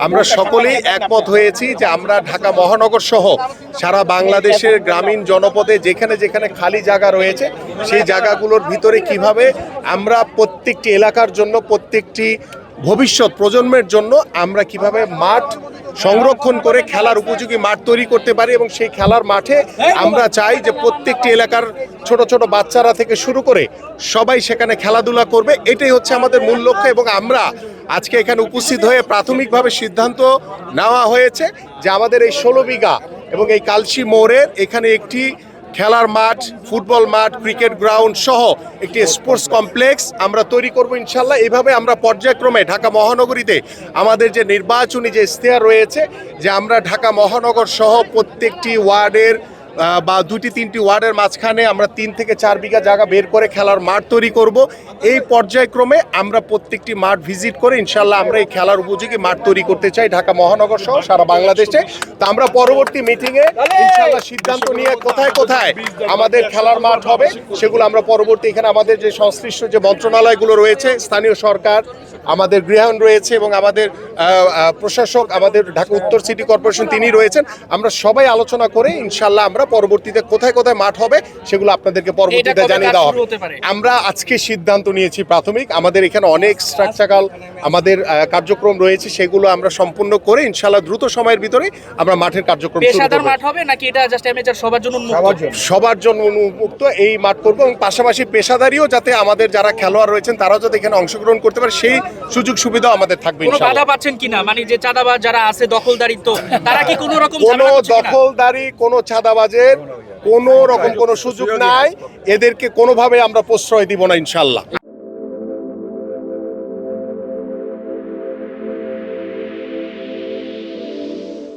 আমরা সকলেই একমত হয়েছি যে আমরা ঢাকা মহানগর সহ সারা বাংলাদেশের গ্রামীণ জনপদে যেখানে যেখানে খালি জায়গা রয়েছে সেই জায়গাগুলোর ভিতরে কিভাবে আমরা প্রত্যেকটি এলাকার জন্য, প্রত্যেকটি ভবিষ্যৎ প্রজন্মের জন্য আমরা কিভাবে মাঠ সংরক্ষণ করে খেলার উপযোগী মাঠ তৈরি করতে পারি, এবং সেই খেলার মাঠে আমরা চাই যে প্রত্যেকটি এলাকার ছোট ছোট বাচ্চারা থেকে শুরু করে সবাই সেখানে খেলাধুলা করবে। এটাই হচ্ছে আমাদের মূল লক্ষ্য, এবং আমরা আজকে এখানে উপস্থিত হয়ে প্রাথমিকভাবে সিদ্ধান্ত নেওয়া হয়েছে যে আমাদের এই 16 বিঘা এবং এই কালসি মোড়ের এখানে একটি খেলার মাঠ, ফুটবল মাঠ, ক্রিকেট গ্রাউন্ড সহ একটি স্পোর্টস কমপ্লেক্স আমরা তৈরি করব ইনশাল্লাহ। এইভাবে আমরা পর্যায়ক্রমে ঢাকা মহানগরীতে আমাদের যে নির্বাচনী যে ইশতেহার রয়েছে যে আমরা ঢাকা মহানগর সহ প্রত্যেকটি ওয়ার্ডের বা 2-3টি ওয়ার্ডের মাঝখানে আমরা 3 থেকে 4 বিঘা জায়গা বের করে খেলার মাঠ তৈরি করব। এই পর্যায়ক্রমে আমরা প্রত্যেকটি মাঠ ভিজিট করে ইনশাল্লাহ আমরা এই খেলার উপযোগী মাঠ তৈরি করতে চাই ঢাকা মহানগর সহ সারা বাংলাদেশে। তো আমরা পরবর্তী মিটিংয়ে ইনশাল্লাহ সিদ্ধান্ত নিয়ে কোথায় কোথায় আমাদের খেলার মাঠ হবে সেগুলো আমরা পরবর্তী, এখানে আমাদের যে সংশ্লিষ্ট যে মন্ত্রণালয়গুলো রয়েছে, স্থানীয় সরকার, আমাদের গৃহায়ণ রয়েছে এবং আমাদের প্রশাসক, আমাদের ঢাকা উত্তর সিটি কর্পোরেশন তিনি রয়েছেন, আমরা সবাই আলোচনা করে ইনশাল্লাহ আমরা পরবর্তীতে কোথায় কোথায় মাঠ হবে সেগুলো আপনাদেরকে পরবর্তীতে জানিয়ে দেওয়া হবে। আমরা আজকে সিদ্ধান্ত নিয়েছি প্রাথমিক, আমাদের এখানে অনেক স্ট্রাকচারাল আমাদের কার্যক্রম রয়েছে, সেগুলো আমরা সম্পূর্ণ করে ইনশাল্লাহ দ্রুত সময়ের ভিতরে আমরা মাঠের কার্যক্রম শুরু করব। মাঠ হবে নাকি এটা জাস্ট অ্যামেচার সবার জন্য উন্মুক্ত? সবার জন্য উন্মুক্ত এই মাঠ করব, এবং পাশাপাশি পেশাদারিও যাতে আমাদের যারা খেলোয়াড় রয়েছেন তারাও যাতে এখানে অংশগ্রহণ করতে পারে সেই সুযোগ সুবিধা আমাদের থাকবে কোনো ইনশাআল্লাহ। বাধা পাচ্ছেন কিনা, মানে যে চাঁদাবাজ যারা আছে, দখলদারিত্ব, তারা কি কোনো রকম কোনো দখলদারি, কোনো চাঁদাবাজের কোনো রকম কোনো সুযোগ নাই, এদেরকে কোনোভাবে আমরা প্রশ্রয় দিব না ইনশাআল্লাহ।